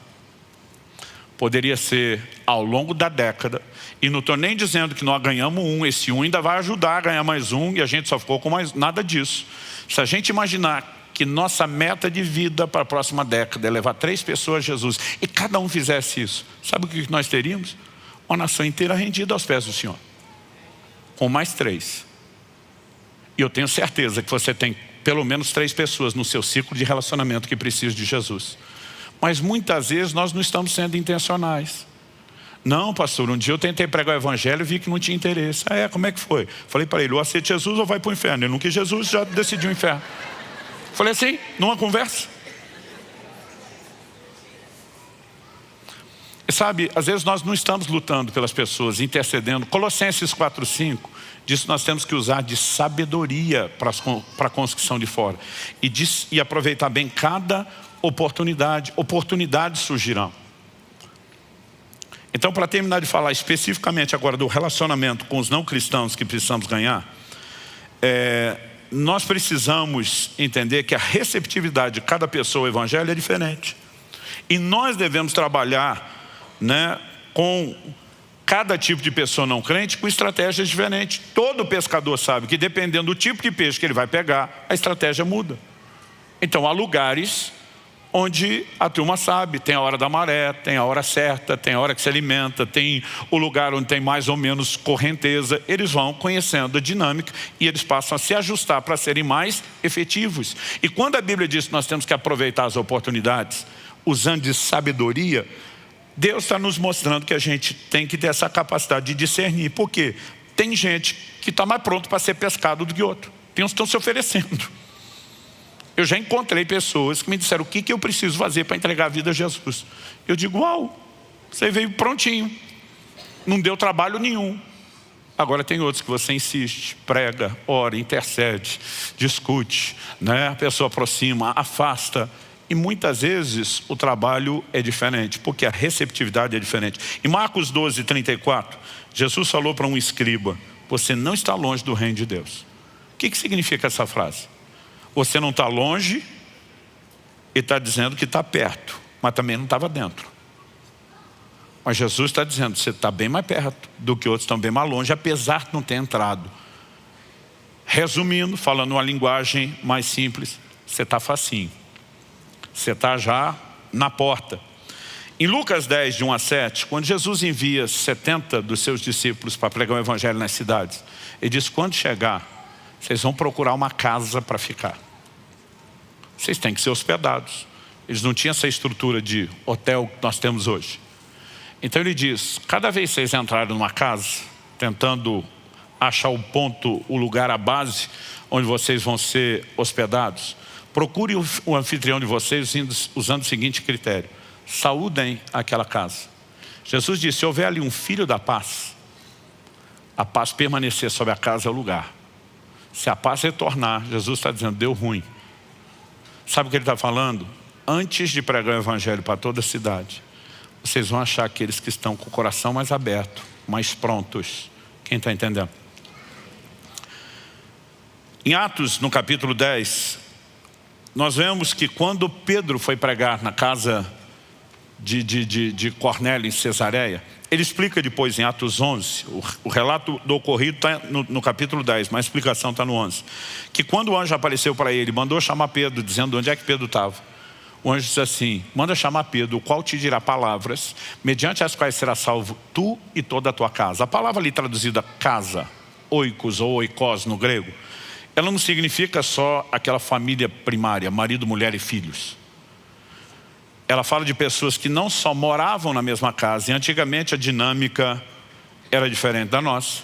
poderia ser ao longo da década, e não estou nem dizendo que nós ganhamos esse ainda vai ajudar a ganhar mais e a gente só ficou com mais nada disso. Se a gente imaginar que nossa meta de vida para a próxima década é levar 3 pessoas a Jesus, e cada um fizesse isso, sabe o que nós teríamos? Uma nação inteira rendida aos pés do Senhor, com mais 3. E eu tenho certeza que você tem pelo menos 3 pessoas no seu ciclo de relacionamento que precisam de Jesus. Mas muitas vezes nós não estamos sendo intencionais. Não, pastor, um dia eu tentei pregar o evangelho e vi que não tinha interesse. Como é que foi? Falei para ele: ou aceita Jesus ou vai para o inferno. Ele não quis Jesus, já decidiu o inferno. Falei assim, numa conversa. E sabe, às vezes nós não estamos lutando pelas pessoas, intercedendo. Colossenses 4:5 diz que nós temos que usar de sabedoria para a construção de fora. E aproveitar bem cada oportunidades surgirão. Então, para terminar de falar especificamente agora do relacionamento com os não cristãos que precisamos ganhar, nós precisamos entender que a receptividade de cada pessoa ao evangelho é diferente. E nós devemos trabalhar, né, com cada tipo de pessoa não crente com estratégias diferentes. Todo pescador sabe que dependendo do tipo de peixe que ele vai pegar, a estratégia muda. Então há lugares onde a turma sabe, tem a hora da maré, tem a hora certa, tem a hora que se alimenta, tem o lugar onde tem mais ou menos correnteza. Eles vão conhecendo a dinâmica e eles passam a se ajustar para serem mais efetivos. E quando a Bíblia diz que nós temos que aproveitar as oportunidades, usando de sabedoria, Deus está nos mostrando que a gente tem que ter essa capacidade de discernir. Por quê? Tem gente que está mais pronto para ser pescado do que outro. Tem uns que estão se oferecendo. Eu já encontrei pessoas que me disseram o que eu preciso fazer para entregar a vida a Jesus. Eu digo, uau, você veio prontinho. Não deu trabalho nenhum. Agora tem outros que você insiste, prega, ora, intercede, discute, né? A pessoa aproxima, afasta. E muitas vezes o trabalho é diferente, porque a receptividade é diferente. Em Marcos 12, 34, Jesus falou para um escriba, você não está longe do reino de Deus. O que significa essa frase? Você não está longe, ele está dizendo que está perto, mas também não estava dentro. Mas Jesus está dizendo, você está bem mais perto do que outros estão bem mais longe, apesar de não ter entrado. Resumindo, falando uma linguagem mais simples, você está facinho. Você está já na porta. Em Lucas 10, de 1 a 7, quando Jesus envia 70 dos seus discípulos para pregar o evangelho nas cidades, ele diz, quando chegar, vocês vão procurar uma casa para ficar. Vocês têm que ser hospedados. Eles não tinham essa estrutura de hotel que nós temos hoje. Então ele diz, cada vez que vocês entrarem numa casa, tentando achar o ponto, o lugar, a base, onde vocês vão ser hospedados, procure o anfitrião de vocês usando o seguinte critério. Saúdem aquela casa. Jesus disse, se houver ali um filho da paz, a paz permanecer sobre a casa é o lugar. Se a paz retornar, Jesus está dizendo, deu ruim. Sabe o que ele está falando? Antes de pregar o evangelho para toda a cidade, vocês vão achar aqueles que estão com o coração mais aberto, mais prontos. Quem está entendendo? Em Atos, no capítulo 10, nós vemos que quando Pedro foi pregar na casa de Cornélio em Cesareia, ele explica depois em Atos 11, o relato do ocorrido está no capítulo 10, mas a explicação está no 11, que quando o anjo apareceu para ele, mandou chamar Pedro, dizendo onde é que Pedro estava. O anjo disse assim, manda chamar Pedro, o qual te dirá palavras, mediante as quais será salvo tu e toda a tua casa. A palavra ali traduzida casa, oikos ou oikos no grego, ela não significa só aquela família primária, marido, mulher e filhos. Ela fala de pessoas que não só moravam na mesma casa, e antigamente a dinâmica era diferente da nossa,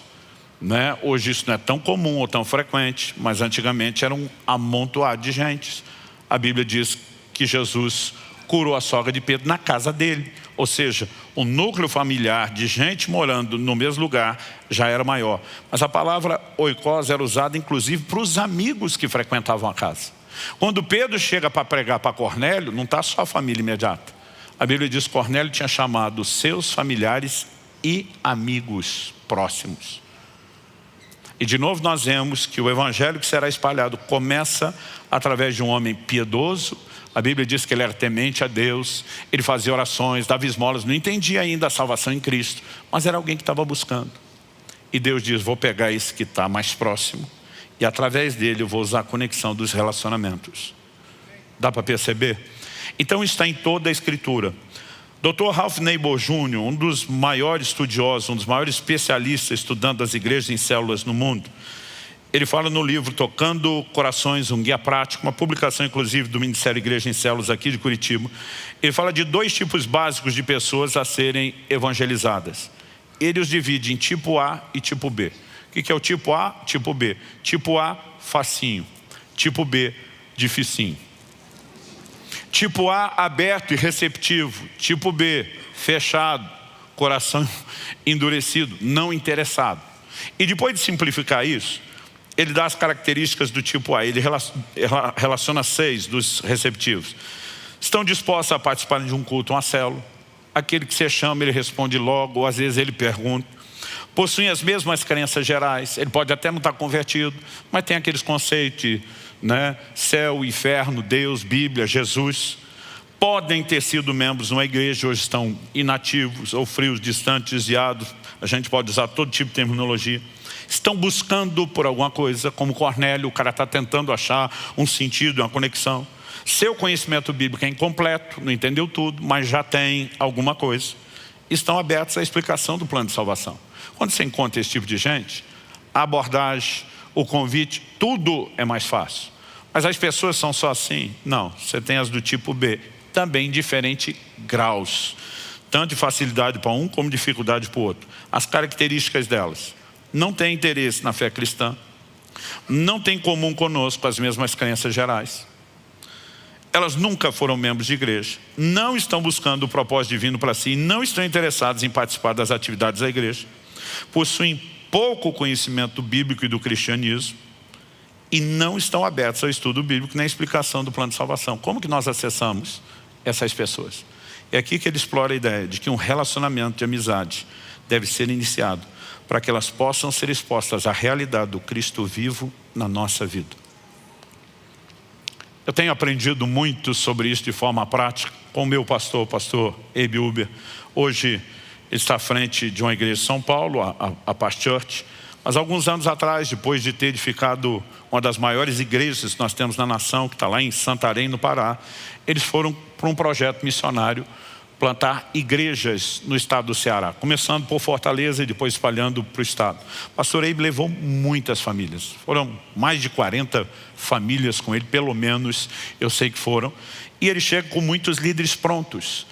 né? Hoje isso não é tão comum ou tão frequente, mas antigamente era um amontoado de gente. A Bíblia diz que Jesus curou a sogra de Pedro na casa dele. Ou seja, o núcleo familiar de gente morando no mesmo lugar já era maior. Mas a palavra oikos era usada inclusive para os amigos que frequentavam a casa. Quando Pedro chega para pregar para Cornélio, não está só a família imediata. A Bíblia diz que Cornélio tinha chamado seus familiares e amigos próximos. E de novo nós vemos que o evangelho que será espalhado começa através de um homem piedoso. A Bíblia diz que ele era temente a Deus, ele fazia orações, dava esmolas, não entendia ainda a salvação em Cristo, mas era alguém que estava buscando. E Deus diz, vou pegar esse que está mais próximo e através dele eu vou usar a conexão dos relacionamentos. Dá para perceber? Então está em toda a Escritura. Dr. Ralph Neighbor Jr., um dos maiores estudiosos, um dos maiores especialistas estudando as igrejas em células no mundo, ele fala no livro Tocando Corações, um guia prático, uma publicação inclusive do Ministério Igreja em Células aqui de Curitiba. Ele fala de 2 tipos básicos de pessoas a serem evangelizadas. Ele os divide em tipo A e tipo B. O que é o tipo A? Tipo B. Tipo A, facinho. Tipo B, dificinho. Tipo A, aberto e receptivo. Tipo B, fechado, coração endurecido, não interessado. E depois de simplificar isso, ele dá as características do tipo A. Ele relaciona 6 dos receptivos. Estão dispostos a participar de um culto, uma célula. Aquele que você chama, ele responde logo, ou às vezes ele pergunta. Possuem as mesmas crenças gerais. Ele pode até não estar convertido, mas tem aqueles conceitos de céu, inferno, Deus, Bíblia, Jesus. Podem ter sido membros de uma igreja, hoje estão inativos ou frios, distantes, desviados. A gente pode usar todo tipo de terminologia. Estão buscando por alguma coisa, como Cornélio, o cara está tentando achar um sentido, uma conexão. Seu conhecimento bíblico é incompleto, não entendeu tudo, mas já tem alguma coisa. Estão abertos à explicação do plano de salvação. Quando você encontra esse tipo de gente, a abordagem, o convite, tudo é mais fácil. Mas as pessoas são só assim? Não, você tem as do tipo B, também em diferentes graus. Tanto de facilidade para um, como dificuldade para o outro. As características delas: não têm interesse na fé cristã, não têm em comum conosco as mesmas crenças gerais. Elas nunca foram membros de igreja, não estão buscando o propósito divino para si, não estão interessados em participar das atividades da igreja, possuem pouco conhecimento bíblico e do cristianismo e não estão abertos ao estudo bíblico nem à explicação do plano de salvação. Como que nós acessamos essas pessoas? É aqui que ele explora a ideia de que um relacionamento de amizade deve ser iniciado para que elas possam ser expostas à realidade do Cristo vivo na nossa vida. Eu tenho aprendido muito sobre isso de forma prática com o meu pastor, o pastor Abe Uber. Hoje ele está à frente de uma igreja em São Paulo, a Past Church. Mas alguns anos atrás, depois de ter edificado uma das maiores igrejas que nós temos na nação, que está lá em Santarém, no Pará, eles foram para um projeto missionário plantar igrejas no estado do Ceará, começando por Fortaleza e depois espalhando para o estado. O pastor Abe levou muitas famílias, foram mais de 40 famílias com ele, pelo menos eu sei que foram, e ele chega com muitos líderes prontos.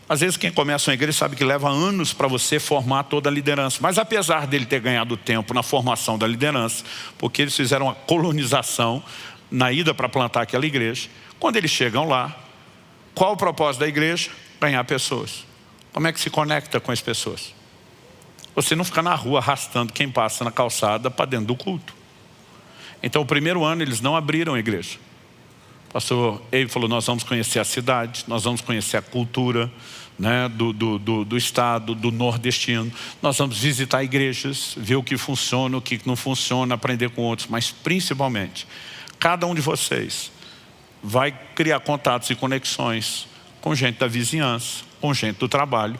Às vezes quem começa uma igreja sabe que leva anos para você formar toda a liderança, mas apesar dele ter ganhado tempo na formação da liderança, porque eles fizeram uma colonização na ida para plantar aquela igreja, quando eles chegam lá, qual o propósito da igreja? Ganhar pessoas. Como é que se conecta com as pessoas? Você não fica na rua arrastando quem passa na calçada para dentro do culto. Então o primeiro ano eles não abriram a igreja. O pastor Abe falou: nós vamos conhecer a cidade, nós vamos conhecer a cultura do estado, do nordestino. Nós vamos visitar igrejas, ver o que funciona, o que não funciona, aprender com outros. Mas principalmente, cada um de vocês vai criar contatos e conexões com gente da vizinhança, com gente do trabalho.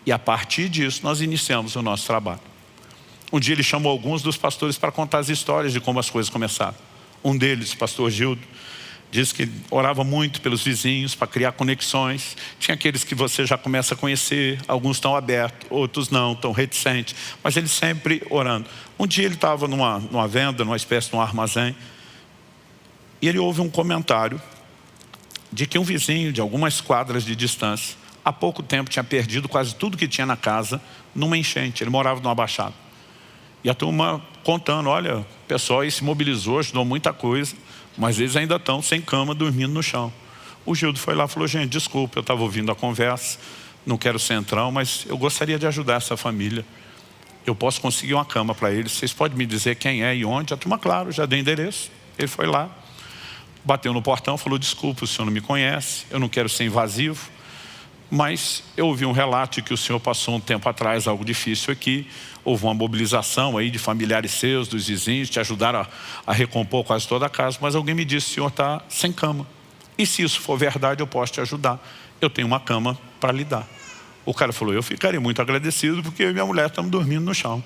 E a partir disso nós iniciamos o nosso trabalho. Um dia ele chamou alguns dos pastores para contar as histórias de como as coisas começaram. Um deles, o pastor Gildo, disse que orava muito pelos vizinhos para criar conexões. Tinha aqueles que você já começa a conhecer, alguns estão abertos, outros não, estão reticentes, mas ele sempre orando. Um dia ele estava numa venda, numa espécie de um armazém, e ele ouve um comentário de que um vizinho de algumas quadras de distância, há pouco tempo tinha perdido quase tudo que tinha na casa numa enchente. Ele morava numa baixada. E a turma contando: olha, o pessoal aí se mobilizou, ajudou muita coisa, mas eles ainda estão sem cama, dormindo no chão. O Gildo foi lá e falou: gente, desculpa, eu estava ouvindo a conversa, não quero ser entrão, mas eu gostaria de ajudar essa família. Eu posso conseguir uma cama para eles, vocês podem me dizer quem é e onde? A turma, claro, já dei endereço. Ele foi lá, bateu no portão, falou: desculpa, o senhor não me conhece, eu não quero ser invasivo, mas eu ouvi um relato de que o senhor passou um tempo atrás algo difícil aqui, houve uma mobilização aí de familiares seus, dos vizinhos, te ajudaram a recompor quase toda a casa, mas alguém me disse: o senhor está sem cama. E se isso for verdade, eu posso te ajudar. Eu tenho uma cama para lhe dar. O cara falou: eu ficaria muito agradecido, porque eu e minha mulher estamos dormindo no chão.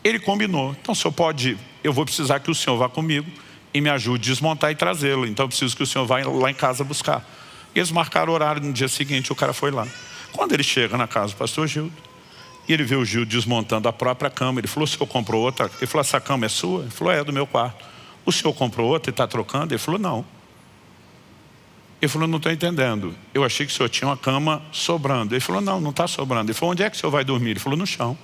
Ele combinou: então o senhor pode, eu vou precisar que o senhor vá comigo e me ajude a desmontar e trazê-lo. Então eu preciso que o senhor vá lá em casa buscar. Eles marcaram o horário. No dia seguinte o cara foi lá. Quando ele chega na casa do pastor Gildo, e ele vê o Gildo desmontando a própria cama, ele falou: o senhor comprou outra? Ele falou: essa cama é sua? Ele falou: é do meu quarto. O senhor comprou outra e está trocando? Ele falou: não. Ele falou: não estou entendendo, eu achei que o senhor tinha uma cama sobrando. Ele falou: não, não está sobrando. Ele falou: onde é que o senhor vai dormir? Ele falou: no chão.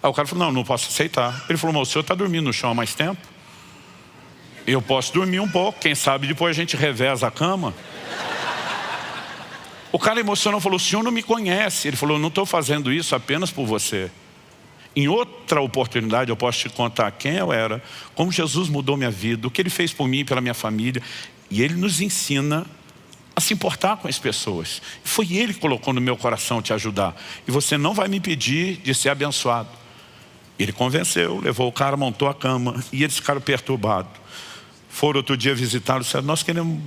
Aí o cara falou: não, não posso aceitar. Ele falou: mas o senhor está dormindo no chão há mais tempo? Eu posso dormir um pouco, quem sabe depois a gente reveza a cama. O cara emocionou, falou: o senhor não me conhece. Ele falou: eu não estou fazendo isso apenas por você. Em outra oportunidade eu posso te contar quem eu era, como Jesus mudou minha vida, o que Ele fez por mim e pela minha família. E Ele nos ensina a se importar com as pessoas. Foi Ele que colocou no meu coração te ajudar. E você não vai me impedir de ser abençoado. Ele convenceu, levou o cara, montou a cama, e eles ficaram perturbados. Foram outro dia visitá-lo e disseram: nós queremos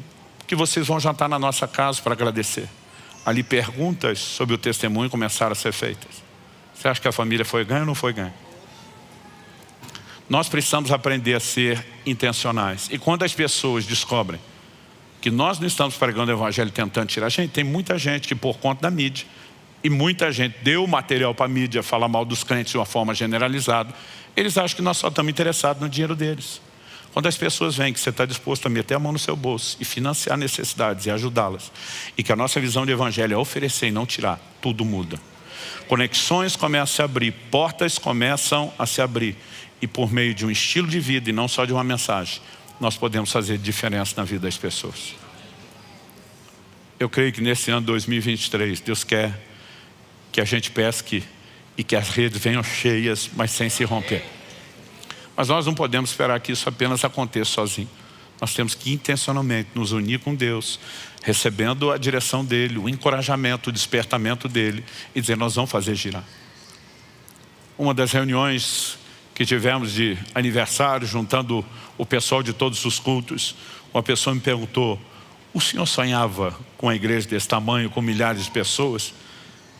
que vocês vão jantar na nossa casa para agradecer. Ali perguntas sobre o testemunho começaram a ser feitas. Você acha que a família foi ganha ou não foi ganha? Nós precisamos aprender a ser intencionais. E quando as pessoas descobrem que nós não estamos pregando o evangelho tentando tirar a gente, tem muita gente que por conta da mídia, e muita gente deu material para a mídia falar mal dos crentes de uma forma generalizada, eles acham que nós só estamos interessados no dinheiro deles. Quando as pessoas veem que você está disposto a meter a mão no seu bolso e financiar necessidades e ajudá-las, e que a nossa visão de evangelho é oferecer e não tirar, tudo muda. Conexões começam a se abrir, portas começam a se abrir, e por meio de um estilo de vida e não só de uma mensagem, nós podemos fazer diferença na vida das pessoas. Eu creio que nesse ano 2023, Deus quer que a gente pesque e que as redes venham cheias, mas sem se romper. Mas nós não podemos esperar que isso apenas aconteça sozinho. Nós temos que intencionalmente nos unir com Deus, recebendo a direção dEle, o encorajamento, o despertamento dEle, e dizer: nós vamos fazer girar. Uma das reuniões que tivemos de aniversário, juntando o pessoal de todos os cultos, uma pessoa me perguntou: o senhor sonhava com uma igreja desse tamanho, com milhares de pessoas?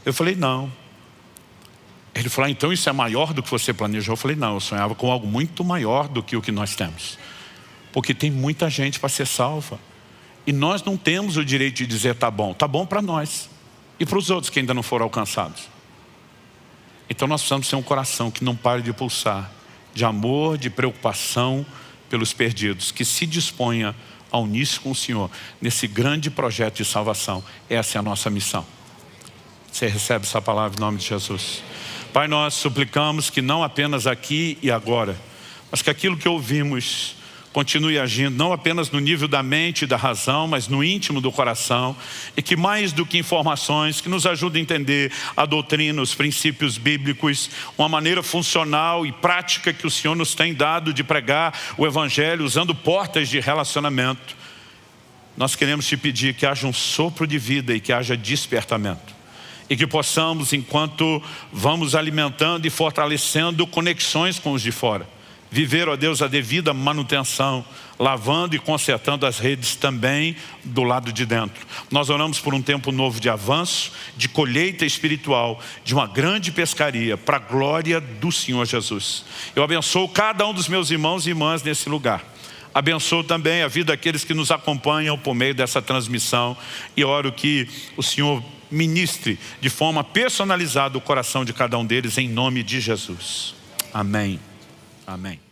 Eu falei: não. Ele falou: então isso é maior do que você planejou? Eu falei: não, eu sonhava com algo muito maior do que o que nós temos. Porque tem muita gente para ser salva. E nós não temos o direito de dizer: tá bom para nós. E para os outros que ainda não foram alcançados. Então nós precisamos ter um coração que não pare de pulsar, de amor, de preocupação pelos perdidos, que se disponha a unir-se com o Senhor nesse grande projeto de salvação. Essa é a nossa missão. Você recebe essa palavra em nome de Jesus. Pai, nós suplicamos que não apenas aqui e agora, mas que aquilo que ouvimos continue agindo, não apenas no nível da mente e da razão, mas no íntimo do coração, e que mais do que informações, que nos ajude a entender a doutrina, os princípios bíblicos, uma maneira funcional e prática que o Senhor nos tem dado de pregar o evangelho, usando portas de relacionamento. Nós queremos te pedir que haja um sopro de vida e que haja despertamento. E que possamos, enquanto vamos alimentando e fortalecendo conexões com os de fora, viver, ó Deus, a devida manutenção, lavando e consertando as redes também do lado de dentro. Nós oramos por um tempo novo de avanço, de colheita espiritual, de uma grande pescaria, para a glória do Senhor Jesus. Eu abençoo cada um dos meus irmãos e irmãs nesse lugar. Abençoo também a vida daqueles que nos acompanham por meio dessa transmissão, e oro que o Senhor ministre de forma personalizada o coração de cada um deles, em nome de Jesus. Amém. Amém.